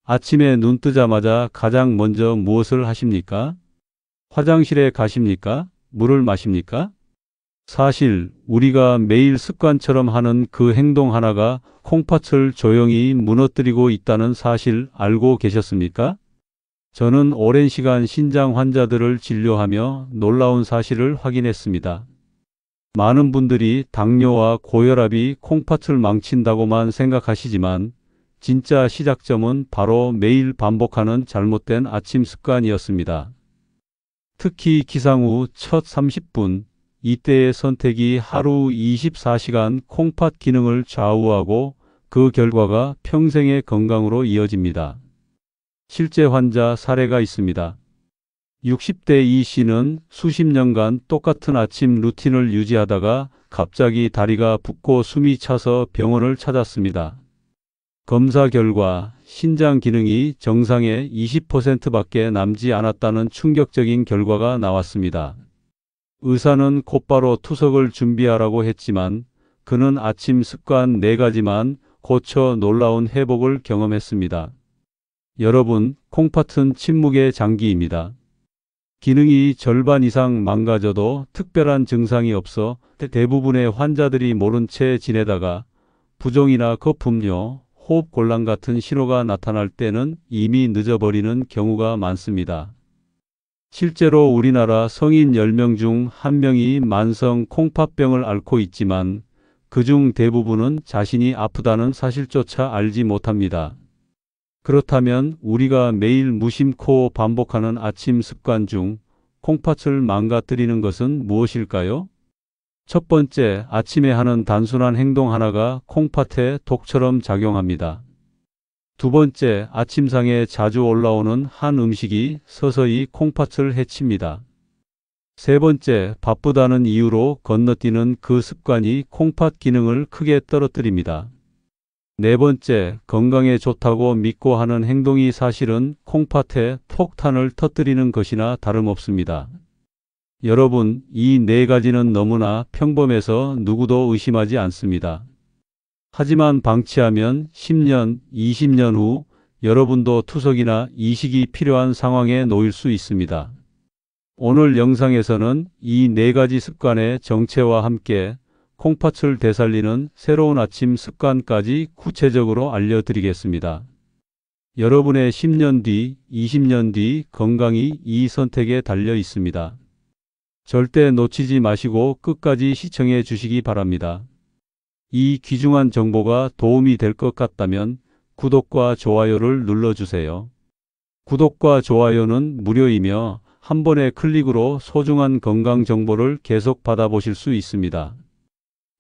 아침에 눈 뜨자마자 가장 먼저 무엇을 하십니까? 화장실에 가십니까? 물을 마십니까? 사실 우리가 매일 습관처럼 하는 그 행동 하나가 콩팥을 조용히 무너뜨리고 있다는 사실 알고 계셨습니까? 저는 오랜 시간 신장 환자들을 진료하며 놀라운 사실을 확인했습니다. 많은 분들이 당뇨와 고혈압이 콩팥을 망친다고만 생각하시지만 진짜 시작점은 바로 매일 반복하는 잘못된 아침 습관이었습니다. 특히 기상 후 첫 30분, 이때의 선택이 하루 24시간 콩팥 기능을 좌우하고 그 결과가 평생의 건강으로 이어집니다. 실제 환자 사례가 있습니다. 60대 이 씨는 수십 년간 똑같은 아침 루틴을 유지하다가 갑자기 다리가 붓고 숨이 차서 병원을 찾았습니다. 검사 결과 신장 기능이 정상의 20%밖에 남지 않았다는 충격적인 결과가 나왔습니다. 의사는 곧바로 투석을 준비하라고 했지만 그는 아침 습관 4가지만 고쳐 놀라운 회복을 경험했습니다. 여러분, 콩팥은 침묵의 장기입니다. 기능이 절반 이상 망가져도 특별한 증상이 없어 대부분의 환자들이 모른 채 지내다가 부종이나 거품료, 호흡곤란 같은 신호가 나타날 때는 이미 늦어버리는 경우가 많습니다. 실제로 우리나라 성인 10명 중 1명이 만성 콩팥병을 앓고 있지만 그중 대부분은 자신이 아프다는 사실조차 알지 못합니다. 그렇다면 우리가 매일 무심코 반복하는 아침 습관 중 콩팥을 망가뜨리는 것은 무엇일까요? 첫 번째, 아침에 하는 단순한 행동 하나가 콩팥에 독처럼 작용합니다. 두 번째, 아침상에 자주 올라오는 한 음식이 서서히 콩팥을 해칩니다. 세 번째, 바쁘다는 이유로 건너뛰는 그 습관이 콩팥 기능을 크게 떨어뜨립니다. 네 번째, 건강에 좋다고 믿고 하는 행동이 사실은 콩팥에 폭탄을 터뜨리는 것이나 다름없습니다. 여러분, 이 4가지는 너무나 평범해서 누구도 의심하지 않습니다. 하지만 방치하면 10년, 20년 후 여러분도 투석이나 이식이 필요한 상황에 놓일 수 있습니다. 오늘 영상에서는 이 4가지 습관의 정체와 함께 콩팥을 되살리는 새로운 아침 습관까지 구체적으로 알려드리겠습니다. 여러분의 10년 뒤, 20년 뒤 건강이 이 선택에 달려 있습니다. 절대 놓치지 마시고 끝까지 시청해 주시기 바랍니다. 이 귀중한 정보가 도움이 될 것 같다면 구독과 좋아요를 눌러주세요. 구독과 좋아요는 무료이며 한 번의 클릭으로 소중한 건강 정보를 계속 받아보실 수 있습니다.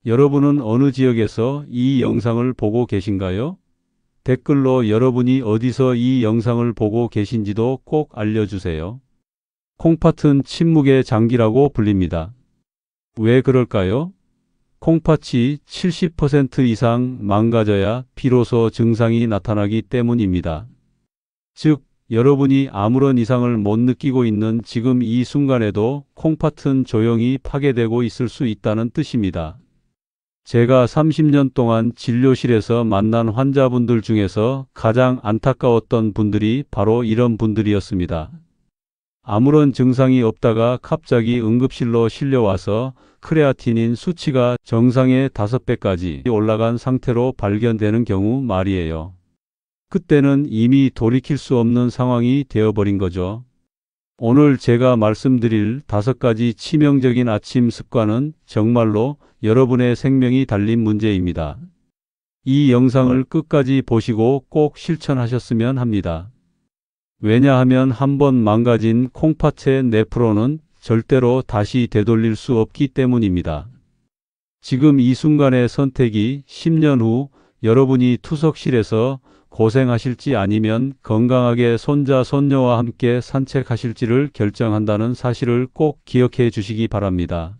여러분은 어느 지역에서 이 영상을 보고 계신가요? 댓글로 여러분이 어디서 이 영상을 보고 계신지도 꼭 알려주세요. 콩팥은 침묵의 장기라고 불립니다. 왜 그럴까요? 콩팥이 70% 이상 망가져야 비로소 증상이 나타나기 때문입니다. 즉, 여러분이 아무런 이상을 못 느끼고 있는 지금 이 순간에도 콩팥은 조용히 파괴되고 있을 수 있다는 뜻입니다. 제가 30년 동안 진료실에서 만난 환자분들 중에서 가장 안타까웠던 분들이 바로 이런 분들이었습니다. 아무런 증상이 없다가 갑자기 응급실로 실려와서 크레아티닌 수치가 정상의 5배까지 올라간 상태로 발견되는 경우 말이에요. 그때는 이미 돌이킬 수 없는 상황이 되어버린 거죠. 오늘 제가 말씀드릴 5가지 치명적인 아침 습관은 정말로 여러분의 생명이 달린 문제입니다. 이 영상을 끝까지 보시고 꼭 실천하셨으면 합니다. 왜냐하면 한번 망가진 콩팥의 뇌프로는 절대로 다시 되돌릴 수 없기 때문입니다. 지금 이 순간의 선택이 10년 후 여러분이 투석실에서 고생하실지 아니면 건강하게 손자, 손녀와 함께 산책하실지를 결정한다는 사실을 꼭 기억해 주시기 바랍니다.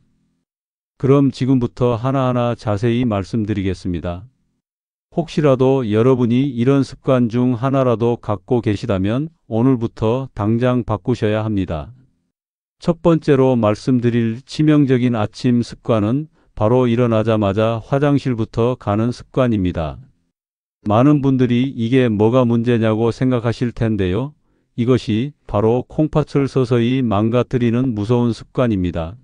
그럼 지금부터 하나하나 자세히 말씀드리겠습니다. 혹시라도 여러분이 이런 습관 중 하나라도 갖고 계시다면 오늘부터 당장 바꾸셔야 합니다. 첫 번째로 말씀드릴 치명적인 아침 습관은 바로 일어나자마자 화장실부터 가는 습관입니다. 많은 분들이 이게 뭐가 문제냐고 생각하실 텐데요. 이것이 바로 콩팥을 서서히 망가뜨리는 무서운 습관입니다.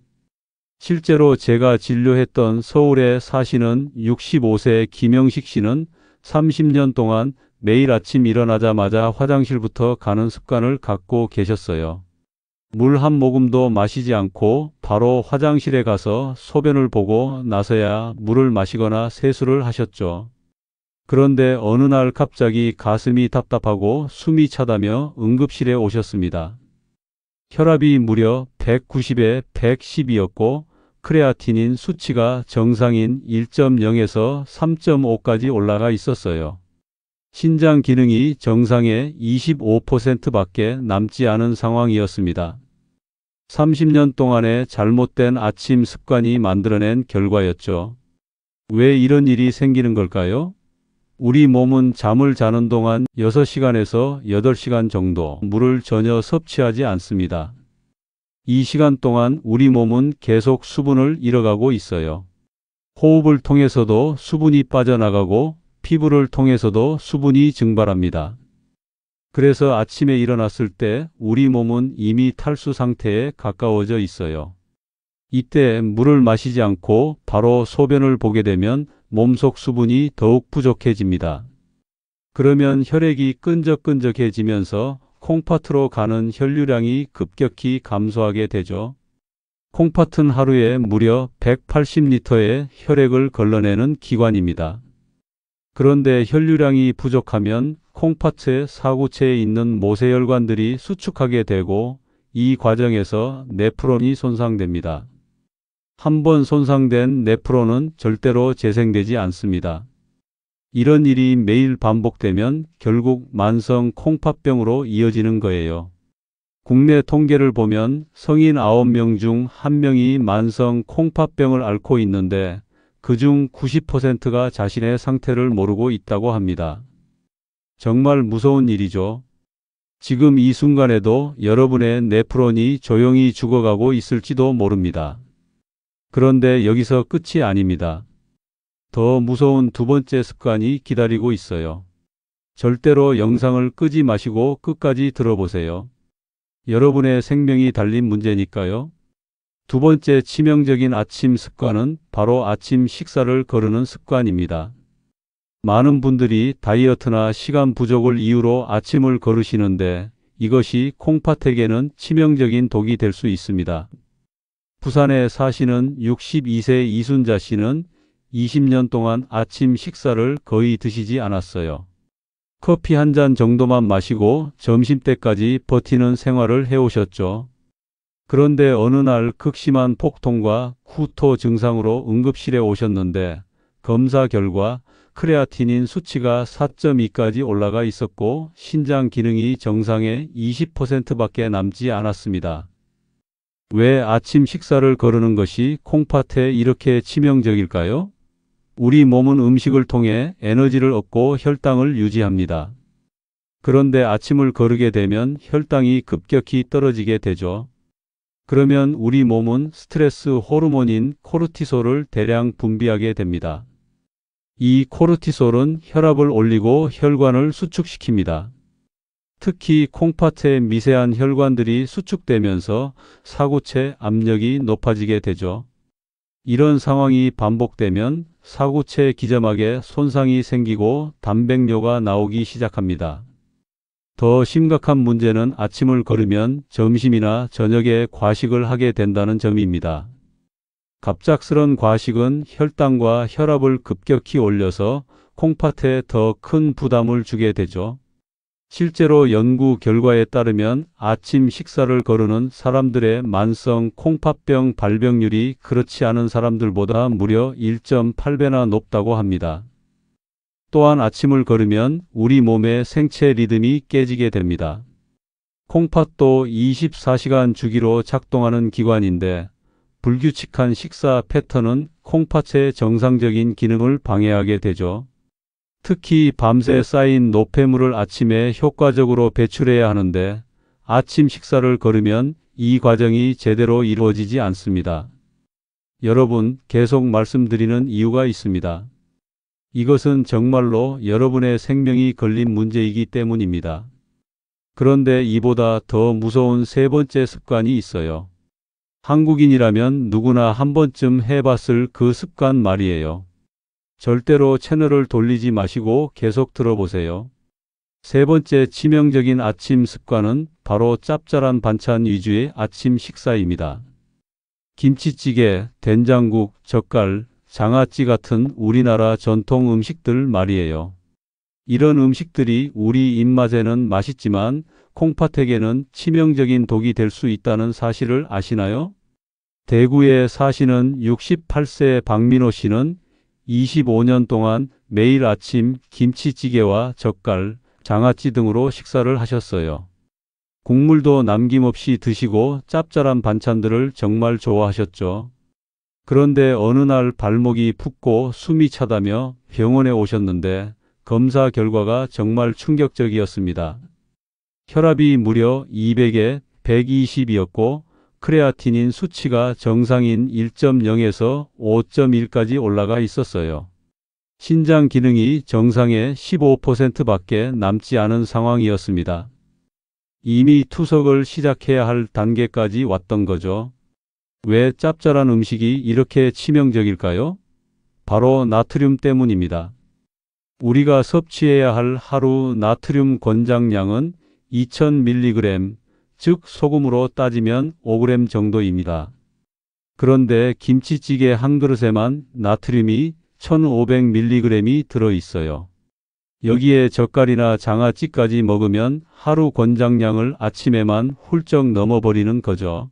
실제로 제가 진료했던 서울에 사시는 65세 김영식 씨는 30년 동안 매일 아침 일어나자마자 화장실부터 가는 습관을 갖고 계셨어요. 물 한 모금도 마시지 않고 바로 화장실에 가서 소변을 보고 나서야 물을 마시거나 세수를 하셨죠. 그런데 어느 날 갑자기 가슴이 답답하고 숨이 차다며 응급실에 오셨습니다. 혈압이 무려 190에 110이었고 크레아티닌 수치가 정상인 1.0에서 3.5까지 올라가 있었어요. 신장 기능이 정상의 25%밖에 남지 않은 상황이었습니다. 30년 동안의 잘못된 아침 습관이 만들어낸 결과였죠. 왜 이런 일이 생기는 걸까요? 우리 몸은 잠을 자는 동안 6시간에서 8시간 정도 물을 전혀 섭취하지 않습니다. 이 시간 동안 우리 몸은 계속 수분을 잃어가고 있어요. 호흡을 통해서도 수분이 빠져나가고 피부를 통해서도 수분이 증발합니다. 그래서 아침에 일어났을 때 우리 몸은 이미 탈수 상태에 가까워져 있어요. 이때 물을 마시지 않고 바로 소변을 보게 되면 몸속 수분이 더욱 부족해집니다. 그러면 혈액이 끈적끈적해지면서 콩팥으로 가는 혈류량이 급격히 감소하게 되죠. 콩팥은 하루에 무려 180리터의 혈액을 걸러내는 기관입니다. 그런데 혈류량이 부족하면 콩팥의 사구체에 있는 모세혈관들이 수축하게 되고 이 과정에서 네프론이 손상됩니다. 한번 손상된 네프론은 절대로 재생되지 않습니다. 이런 일이 매일 반복되면 결국 만성 콩팥병으로 이어지는 거예요. 국내 통계를 보면 성인 9명 중 1명이 만성 콩팥병을 앓고 있는데 그중 90%가 자신의 상태를 모르고 있다고 합니다. 정말 무서운 일이죠. 지금 이 순간에도 여러분의 네프론이 조용히 죽어가고 있을지도 모릅니다. 그런데 여기서 끝이 아닙니다. 더 무서운 두 번째 습관이 기다리고 있어요. 절대로 영상을 끄지 마시고 끝까지 들어보세요. 여러분의 생명이 달린 문제니까요. 두 번째 치명적인 아침 습관은 바로 아침 식사를 거르는 습관입니다. 많은 분들이 다이어트나 시간 부족을 이유로 아침을 거르시는데 이것이 콩팥에게는 치명적인 독이 될 수 있습니다. 부산에 사시는 62세 이순자 씨는 20년 동안 아침 식사를 거의 드시지 않았어요. 커피 한 잔 정도만 마시고 점심때까지 버티는 생활을 해오셨죠. 그런데 어느 날 극심한 폭통과 구토 증상으로 응급실에 오셨는데 검사 결과 크레아티닌 수치가 4.2까지 올라가 있었고 신장 기능이 정상의 20%밖에 남지 않았습니다. 왜 아침 식사를 거르는 것이 콩팥에 이렇게 치명적일까요? 우리 몸은 음식을 통해 에너지를 얻고 혈당을 유지합니다. 그런데 아침을 거르게 되면 혈당이 급격히 떨어지게 되죠. 그러면 우리 몸은 스트레스 호르몬인 코르티솔을 대량 분비하게 됩니다. 이 코르티솔은 혈압을 올리고 혈관을 수축시킵니다. 특히 콩팥의 미세한 혈관들이 수축되면서 사구체 압력이 높아지게 되죠. 이런 상황이 반복되면 사구체 기점막에 손상이 생기고 단백뇨가 나오기 시작합니다. 더 심각한 문제는 아침을 거르면 점심이나 저녁에 과식을 하게 된다는 점입니다. 갑작스런 과식은 혈당과 혈압을 급격히 올려서 콩팥에 더 큰 부담을 주게 되죠. 실제로 연구 결과에 따르면 아침 식사를 거르는 사람들의 만성 콩팥병 발병률이 그렇지 않은 사람들보다 무려 1.8배나 높다고 합니다. 또한 아침을 거르면 우리 몸의 생체 리듬이 깨지게 됩니다. 콩팥도 24시간 주기로 작동하는 기관인데 불규칙한 식사 패턴은 콩팥의 정상적인 기능을 방해하게 되죠. 특히 밤새 쌓인 노폐물을 아침에 효과적으로 배출해야 하는데 아침 식사를 거르면 이 과정이 제대로 이루어지지 않습니다. 여러분, 계속 말씀드리는 이유가 있습니다. 이것은 정말로 여러분의 생명이 걸린 문제이기 때문입니다. 그런데 이보다 더 무서운 세 번째 습관이 있어요. 한국인이라면 누구나 한 번쯤 해봤을 그 습관 말이에요. 절대로 채널을 돌리지 마시고 계속 들어보세요. 세 번째 치명적인 아침 습관은 바로 짭짤한 반찬 위주의 아침 식사입니다. 김치찌개, 된장국, 젓갈, 장아찌 같은 우리나라 전통 음식들 말이에요. 이런 음식들이 우리 입맛에는 맛있지만 콩팥에게는 치명적인 독이 될 수 있다는 사실을 아시나요? 대구에 사시는 68세 박민호 씨는 25년 동안 매일 아침 김치찌개와 젓갈, 장아찌 등으로 식사를 하셨어요. 국물도 남김없이 드시고 짭짤한 반찬들을 정말 좋아하셨죠. 그런데 어느 날 발목이 붓고 숨이 차다며 병원에 오셨는데 검사 결과가 정말 충격적이었습니다. 혈압이 무려 200에 120이었고 크레아티닌 수치가 정상인 1.0에서 5.1까지 올라가 있었어요. 신장 기능이 정상의 15%밖에 남지 않은 상황이었습니다. 이미 투석을 시작해야 할 단계까지 왔던 거죠. 왜 짭짤한 음식이 이렇게 치명적일까요? 바로 나트륨 때문입니다. 우리가 섭취해야 할 하루 나트륨 권장량은 2000mg, 즉 소금으로 따지면 5g 정도입니다. 그런데 김치찌개 한 그릇에만 나트륨이 1500mg이 들어있어요. 여기에 젓갈이나 장아찌까지 먹으면 하루 권장량을 아침에만 훌쩍 넘어버리는 거죠.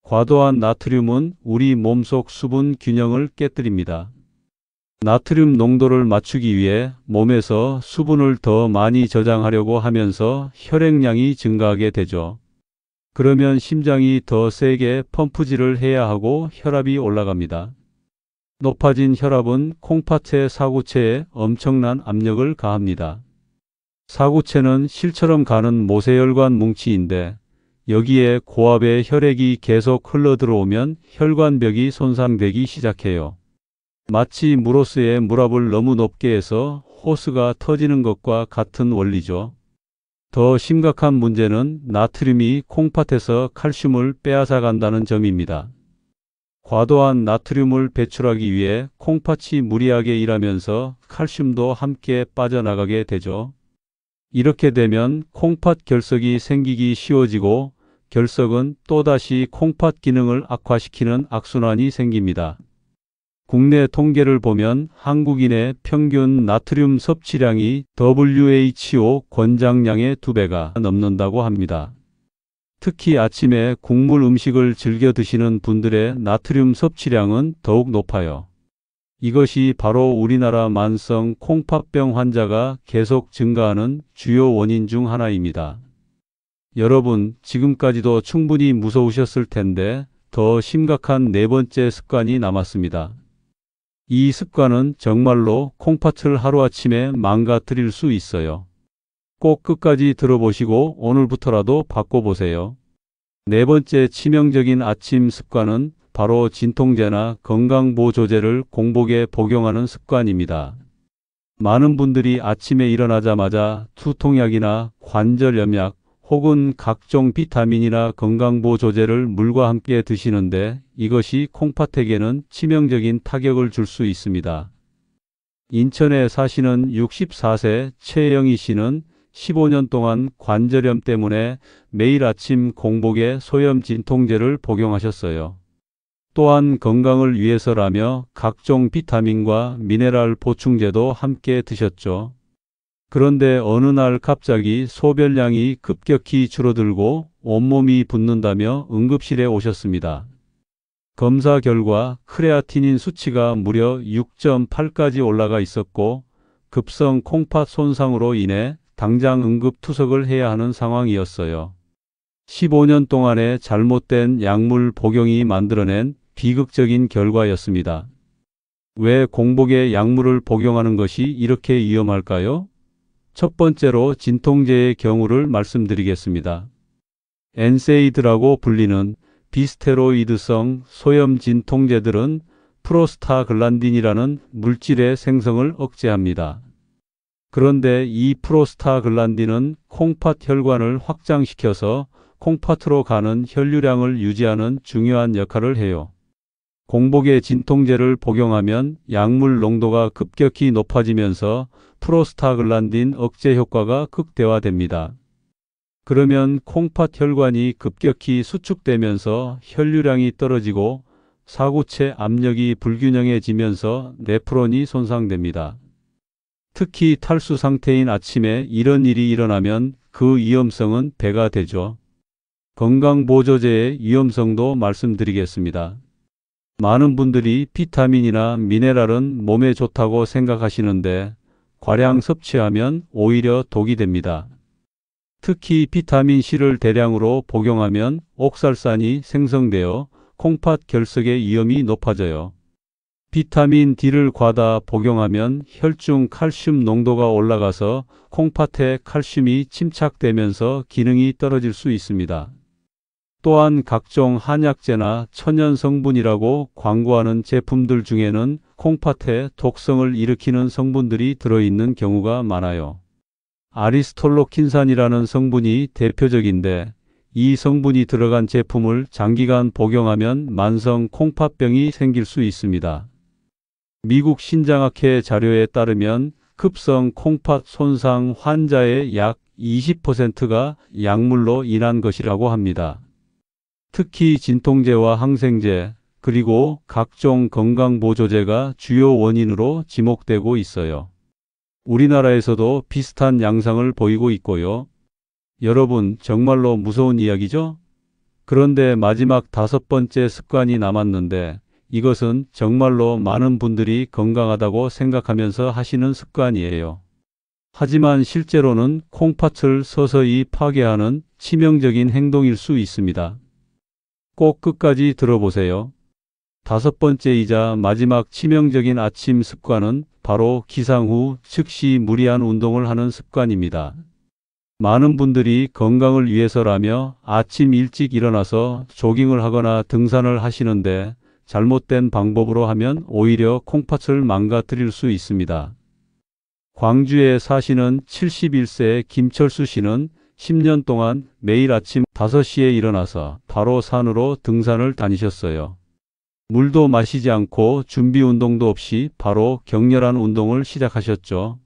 과도한 나트륨은 우리 몸속 수분 균형을 깨뜨립니다. 나트륨 농도를 맞추기 위해 몸에서 수분을 더 많이 저장하려고 하면서 혈액량이 증가하게 되죠. 그러면 심장이 더 세게 펌프질을 해야 하고 혈압이 올라갑니다. 높아진 혈압은 콩팥의 사구체에 엄청난 압력을 가합니다. 사구체는 실처럼 가는 모세혈관 뭉치인데 여기에 고압의 혈액이 계속 흘러들어오면 혈관벽이 손상되기 시작해요. 마치 물호스의 물압을 너무 높게 해서 호스가 터지는 것과 같은 원리죠. 더 심각한 문제는 나트륨이 콩팥에서 칼슘을 빼앗아 간다는 점입니다. 과도한 나트륨을 배출하기 위해 콩팥이 무리하게 일하면서 칼슘도 함께 빠져나가게 되죠. 이렇게 되면 콩팥 결석이 생기기 쉬워지고 결석은 또다시 콩팥 기능을 악화시키는 악순환이 생깁니다. 국내 통계를 보면 한국인의 평균 나트륨 섭취량이 WHO 권장량의 2배가 넘는다고 합니다. 특히 아침에 국물 음식을 즐겨 드시는 분들의 나트륨 섭취량은 더욱 높아요. 이것이 바로 우리나라 만성 콩팥병 환자가 계속 증가하는 주요 원인 중 하나입니다. 여러분, 지금까지도 충분히 무서우셨을 텐데 더 심각한 네 번째 습관이 남았습니다. 이 습관은 정말로 콩팥을 하루아침에 망가뜨릴 수 있어요. 꼭 끝까지 들어보시고 오늘부터라도 바꿔보세요. 네 번째 치명적인 아침 습관은 바로 진통제나 건강보조제를 공복에 복용하는 습관입니다. 많은 분들이 아침에 일어나자마자 두통약이나 관절염약 혹은 각종 비타민이나 건강보조제를 물과 함께 드시는데 이것이 콩팥에게는 치명적인 타격을 줄 수 있습니다. 인천에 사시는 64세 최영희 씨는 15년 동안 관절염 때문에 매일 아침 공복에 소염 진통제를 복용하셨어요. 또한 건강을 위해서라며 각종 비타민과 미네랄 보충제도 함께 드셨죠. 그런데 어느 날 갑자기 소변량이 급격히 줄어들고 온몸이 붓는다며 응급실에 오셨습니다. 검사 결과 크레아티닌 수치가 무려 6.8까지 올라가 있었고 급성 콩팥 손상으로 인해 당장 응급투석을 해야 하는 상황이었어요. 15년 동안의 잘못된 약물 복용이 만들어낸 비극적인 결과였습니다. 왜 공복에 약물을 복용하는 것이 이렇게 위험할까요? 첫 번째로 진통제의 경우를 말씀드리겠습니다. 엔세이드라고 불리는 비스테로이드성 소염 진통제들은 프로스타글란딘이라는 물질의 생성을 억제합니다. 그런데 이 프로스타글란딘은 콩팥 혈관을 확장시켜서 콩팥으로 가는 혈류량을 유지하는 중요한 역할을 해요. 공복에 진통제를 복용하면 약물 농도가 급격히 높아지면서 프로스타글란딘 억제 효과가 극대화됩니다. 그러면 콩팥 혈관이 급격히 수축되면서 혈류량이 떨어지고 사구체 압력이 불균형해지면서 네프론이 손상됩니다. 특히 탈수 상태인 아침에 이런 일이 일어나면 그 위험성은 배가 되죠. 건강보조제의 위험성도 말씀드리겠습니다. 많은 분들이 비타민이나 미네랄은 몸에 좋다고 생각하시는데 과량 섭취하면 오히려 독이 됩니다. 특히 비타민C를 대량으로 복용하면 옥살산이 생성되어 콩팥 결석의 위험이 높아져요. 비타민 D를 과다 복용하면 혈중 칼슘 농도가 올라가서 콩팥에 칼슘이 침착되면서 기능이 떨어질 수 있습니다. 또한 각종 한약재나 천연 성분이라고 광고하는 제품들 중에는 콩팥에 독성을 일으키는 성분들이 들어있는 경우가 많아요. 아리스톨로킨산이라는 성분이 대표적인데 이 성분이 들어간 제품을 장기간 복용하면 만성 콩팥병이 생길 수 있습니다. 미국 신장학회 자료에 따르면 급성 콩팥 손상 환자의 약 20%가 약물로 인한 것이라고 합니다. 특히 진통제와 항생제, 그리고 각종 건강보조제가 주요 원인으로 지목되고 있어요. 우리나라에서도 비슷한 양상을 보이고 있고요. 여러분, 정말로 무서운 이야기죠? 그런데 마지막 5번째 습관이 남았는데 이것은 정말로 많은 분들이 건강하다고 생각하면서 하시는 습관이에요. 하지만 실제로는 콩팥을 서서히 파괴하는 치명적인 행동일 수 있습니다. 꼭 끝까지 들어보세요. 5번째이자 마지막 치명적인 아침 습관은 바로 기상 후 즉시 무리한 운동을 하는 습관입니다. 많은 분들이 건강을 위해서라며 아침 일찍 일어나서 조깅을 하거나 등산을 하시는데 잘못된 방법으로 하면 오히려 콩팥을 망가뜨릴 수 있습니다. 광주에 사시는 71세 김철수 씨는 10년 동안 매일 아침 5시에 일어나서 바로 산으로 등산을 다니셨어요. 물도 마시지 않고 준비 운동도 없이 바로 격렬한 운동을 시작하셨죠.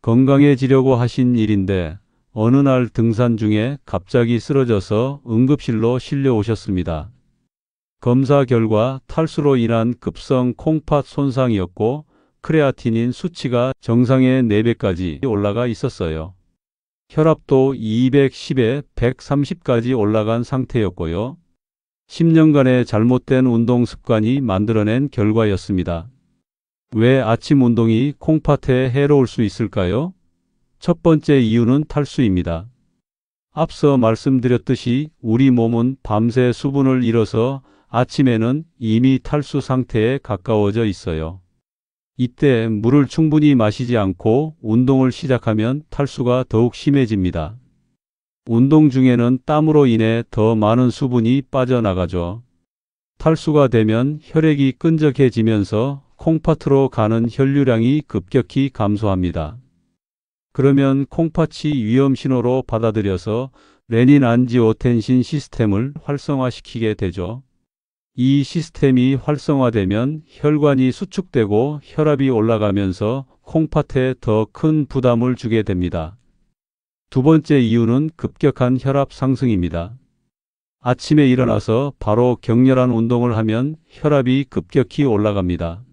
건강해지려고 하신 일인데 어느 날 등산 중에 갑자기 쓰러져서 응급실로 실려오셨습니다. 검사 결과 탈수로 인한 급성 콩팥 손상이었고 크레아티닌 수치가 정상의 4배까지 올라가 있었어요. 혈압도 210에 130까지 올라간 상태였고요. 10년간의 잘못된 운동 습관이 만들어낸 결과였습니다. 왜 아침 운동이 콩팥에 해로울 수 있을까요? 첫 번째 이유는 탈수입니다. 앞서 말씀드렸듯이 우리 몸은 밤새 수분을 잃어서 아침에는 이미 탈수 상태에 가까워져 있어요. 이때 물을 충분히 마시지 않고 운동을 시작하면 탈수가 더욱 심해집니다. 운동 중에는 땀으로 인해 더 많은 수분이 빠져나가죠. 탈수가 되면 혈액이 끈적해지면서 콩팥으로 가는 혈류량이 급격히 감소합니다. 그러면 콩팥이 위험 신호로 받아들여서 레닌안지오텐신 시스템을 활성화시키게 되죠. 이 시스템이 활성화되면 혈관이 수축되고 혈압이 올라가면서 콩팥에 더 큰 부담을 주게 됩니다. 두 번째 이유는 급격한 혈압 상승입니다. 아침에 일어나서 바로 격렬한 운동을 하면 혈압이 급격히 올라갑니다.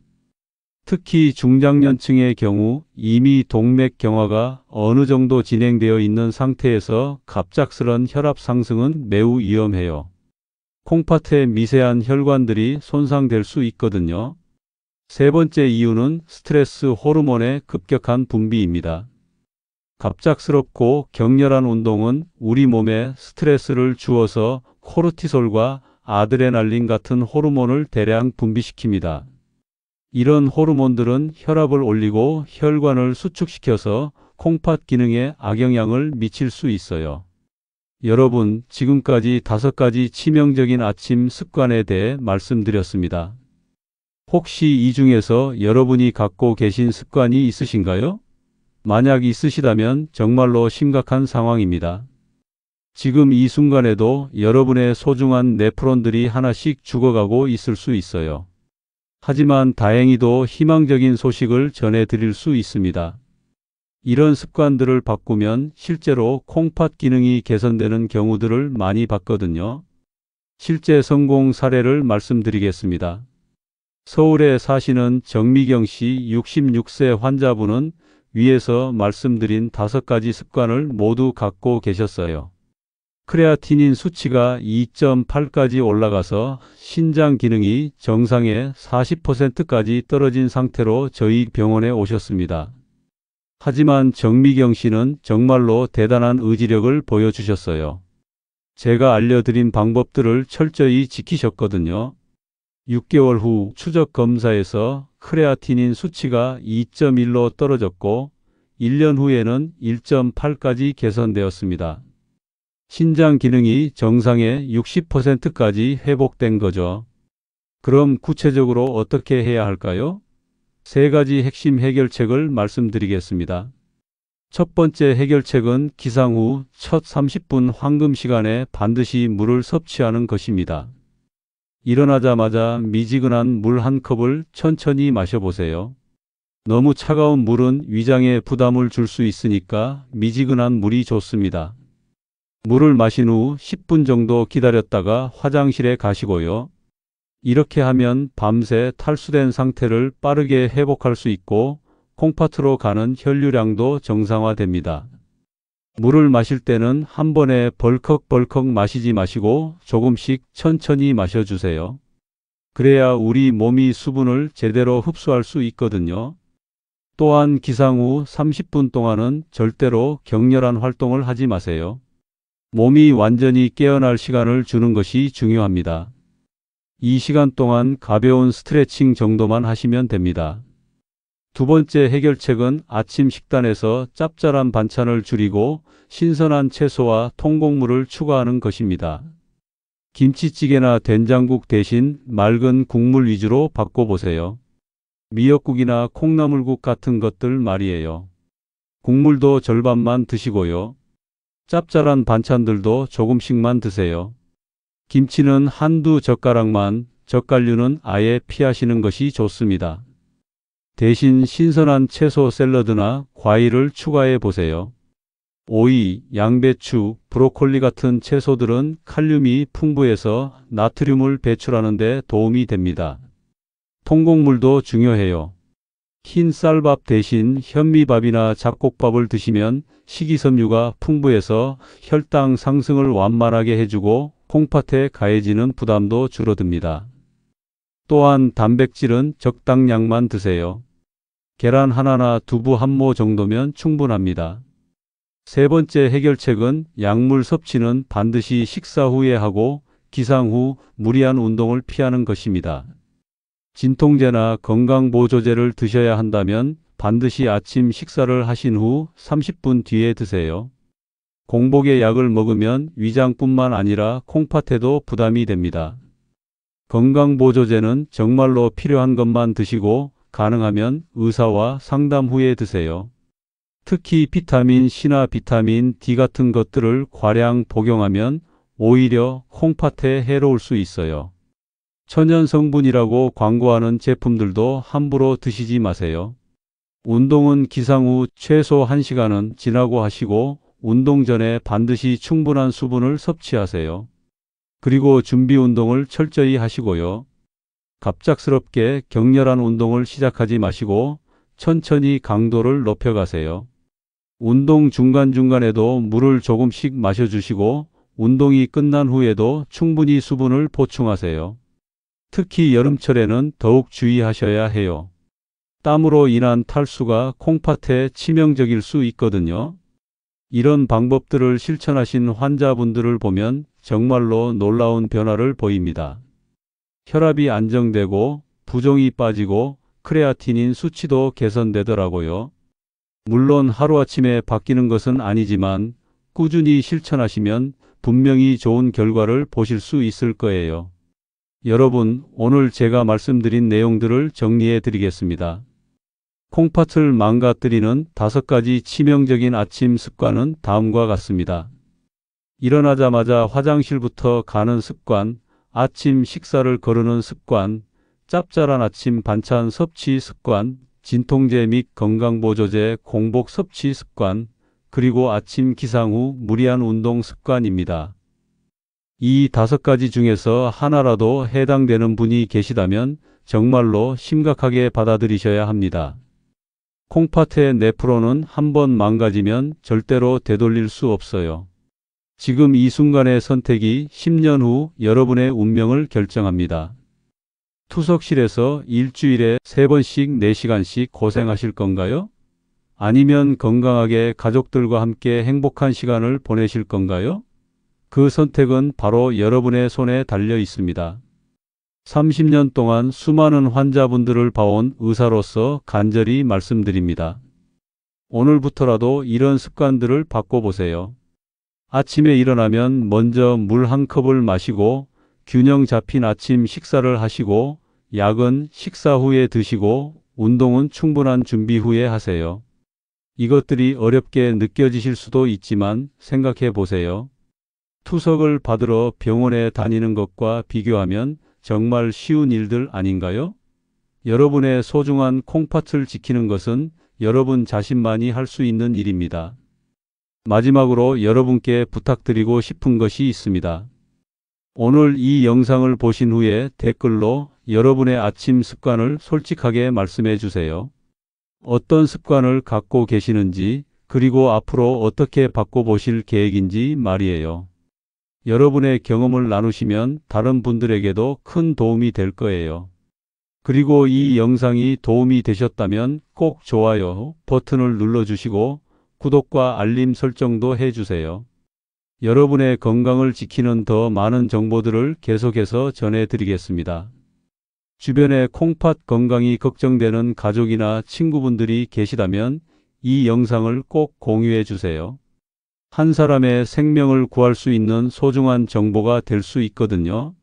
특히 중장년층의 경우 이미 동맥경화가 어느 정도 진행되어 있는 상태에서 갑작스런 혈압 상승은 매우 위험해요. 콩팥의 미세한 혈관들이 손상될 수 있거든요. 세 번째 이유는 스트레스 호르몬의 급격한 분비입니다. 갑작스럽고 격렬한 운동은 우리 몸에 스트레스를 주어서 코르티솔과 아드레날린 같은 호르몬을 대량 분비시킵니다. 이런 호르몬들은 혈압을 올리고 혈관을 수축시켜서 콩팥 기능에 악영향을 미칠 수 있어요. 여러분, 지금까지 5가지 치명적인 아침 습관에 대해 말씀드렸습니다. 혹시 이 중에서 여러분이 갖고 계신 습관이 있으신가요? 만약 있으시다면 정말로 심각한 상황입니다. 지금 이 순간에도 여러분의 소중한 네프론들이 하나씩 죽어가고 있을 수 있어요. 하지만 다행히도 희망적인 소식을 전해드릴 수 있습니다. 이런 습관들을 바꾸면 실제로 콩팥 기능이 개선되는 경우들을 많이 봤거든요. 실제 성공 사례를 말씀드리겠습니다. 서울에 사시는 정미경 씨 66세 환자분은 위에서 말씀드린 5가지 습관을 모두 갖고 계셨어요. 크레아티닌 수치가 2.8까지 올라가서 신장 기능이 정상의 40%까지 떨어진 상태로 저희 병원에 오셨습니다. 하지만 정미경 씨는 정말로 대단한 의지력을 보여주셨어요. 제가 알려드린 방법들을 철저히 지키셨거든요. 6개월 후 추적 검사에서 크레아티닌 수치가 2.1로 떨어졌고 1년 후에는 1.8까지 개선되었습니다. 신장 기능이 정상의 60%까지 회복된 거죠. 그럼 구체적으로 어떻게 해야 할까요? 3가지 핵심 해결책을 말씀드리겠습니다. 첫 번째 해결책은 기상 후 첫 30분 황금 시간에 반드시 물을 섭취하는 것입니다. 일어나자마자 미지근한 물 한 컵을 천천히 마셔보세요. 너무 차가운 물은 위장에 부담을 줄 수 있으니까 미지근한 물이 좋습니다. 물을 마신 후 10분 정도 기다렸다가 화장실에 가시고요. 이렇게 하면 밤새 탈수된 상태를 빠르게 회복할 수 있고 콩팥으로 가는 혈류량도 정상화됩니다. 물을 마실 때는 한 번에 벌컥벌컥 마시지 마시고 조금씩 천천히 마셔주세요. 그래야 우리 몸이 수분을 제대로 흡수할 수 있거든요. 또한 기상 후 30분 동안은 절대로 격렬한 활동을 하지 마세요. 몸이 완전히 깨어날 시간을 주는 것이 중요합니다. 이 시간 동안 가벼운 스트레칭 정도만 하시면 됩니다. 두 번째 해결책은 아침 식단에서 짭짤한 반찬을 줄이고 신선한 채소와 통곡물을 추가하는 것입니다. 김치찌개나 된장국 대신 맑은 국물 위주로 바꿔보세요. 미역국이나 콩나물국 같은 것들 말이에요. 국물도 절반만 드시고요. 짭짤한 반찬들도 조금씩만 드세요. 김치는 한두 젓가락만, 젓갈류는 아예 피하시는 것이 좋습니다. 대신 신선한 채소 샐러드나 과일을 추가해 보세요. 오이, 양배추, 브로콜리 같은 채소들은 칼륨이 풍부해서 나트륨을 배출하는 데 도움이 됩니다. 통곡물도 중요해요. 흰 쌀밥 대신 현미밥이나 잡곡밥을 드시면 식이섬유가 풍부해서 혈당 상승을 완만하게 해주고 콩팥에 가해지는 부담도 줄어듭니다. 또한 단백질은 적당량만 드세요. 계란 하나나 두부 한 모 정도면 충분합니다. 세 번째 해결책은 약물 섭취는 반드시 식사 후에 하고 기상 후 무리한 운동을 피하는 것입니다. 진통제나 건강보조제를 드셔야 한다면 반드시 아침 식사를 하신 후 30분 뒤에 드세요. 공복에 약을 먹으면 위장뿐만 아니라 콩팥에도 부담이 됩니다. 건강보조제는 정말로 필요한 것만 드시고 가능하면 의사와 상담 후에 드세요. 특히 비타민 C나 비타민 D 같은 것들을 과량 복용하면 오히려 콩팥에 해로울 수 있어요. 천연 성분이라고 광고하는 제품들도 함부로 드시지 마세요. 운동은 기상 후 최소 1시간은 지나고 하시고 운동 전에 반드시 충분한 수분을 섭취하세요. 그리고 준비 운동을 철저히 하시고요. 갑작스럽게 격렬한 운동을 시작하지 마시고 천천히 강도를 높여가세요. 운동 중간중간에도 물을 조금씩 마셔주시고 운동이 끝난 후에도 충분히 수분을 보충하세요. 특히 여름철에는 더욱 주의하셔야 해요. 땀으로 인한 탈수가 콩팥에 치명적일 수 있거든요. 이런 방법들을 실천하신 환자분들을 보면 정말로 놀라운 변화를 보입니다. 혈압이 안정되고 부종이 빠지고 크레아티닌 수치도 개선되더라고요. 물론 하루아침에 바뀌는 것은 아니지만 꾸준히 실천하시면 분명히 좋은 결과를 보실 수 있을 거예요. 여러분, 오늘 제가 말씀드린 내용들을 정리해 드리겠습니다. 콩팥을 망가뜨리는 5가지 치명적인 아침 습관은 다음과 같습니다. 일어나자마자 화장실부터 가는 습관, 아침 식사를 거르는 습관, 짭짤한 아침 반찬 섭취 습관, 진통제 및 건강보조제 공복 섭취 습관, 그리고 아침 기상 후 무리한 운동 습관입니다. 이 5가지 중에서 하나라도 해당되는 분이 계시다면 정말로 심각하게 받아들이셔야 합니다. 콩팥의 뇌프로는 한번 망가지면 절대로 되돌릴 수 없어요. 지금 이 순간의 선택이 10년 후 여러분의 운명을 결정합니다. 투석실에서 일주일에 3번씩 4시간씩 고생하실 건가요? 아니면 건강하게 가족들과 함께 행복한 시간을 보내실 건가요? 그 선택은 바로 여러분의 손에 달려 있습니다. 30년 동안 수많은 환자분들을 봐온 의사로서 간절히 말씀드립니다. 오늘부터라도 이런 습관들을 바꿔보세요. 아침에 일어나면 먼저 물 한 컵을 마시고 균형 잡힌 아침 식사를 하시고 약은 식사 후에 드시고 운동은 충분한 준비 후에 하세요. 이것들이 어렵게 느껴지실 수도 있지만 생각해 보세요. 투석을 받으러 병원에 다니는 것과 비교하면 정말 쉬운 일들 아닌가요? 여러분의 소중한 콩팥을 지키는 것은 여러분 자신만이 할 수 있는 일입니다. 마지막으로 여러분께 부탁드리고 싶은 것이 있습니다. 오늘 이 영상을 보신 후에 댓글로 여러분의 아침 습관을 솔직하게 말씀해 주세요. 어떤 습관을 갖고 계시는지, 그리고 앞으로 어떻게 바꿔보실 계획인지 말이에요. 여러분의 경험을 나누시면 다른 분들에게도 큰 도움이 될 거예요. 그리고 이 영상이 도움이 되셨다면 꼭 좋아요 버튼을 눌러주시고 구독과 알림 설정도 해주세요. 여러분의 건강을 지키는 더 많은 정보들을 계속해서 전해드리겠습니다. 주변에 콩팥 건강이 걱정되는 가족이나 친구분들이 계시다면 이 영상을 꼭 공유해 주세요. 한 사람의 생명을 구할 수 있는 소중한 정보가 될 수 있거든요.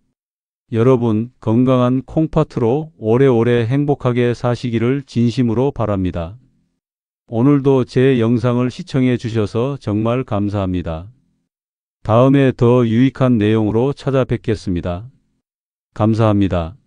여러분, 건강한 콩팥으로 오래오래 행복하게 사시기를 진심으로 바랍니다. 오늘도 제 영상을 시청해 주셔서 정말 감사합니다. 다음에 더 유익한 내용으로 찾아뵙겠습니다. 감사합니다.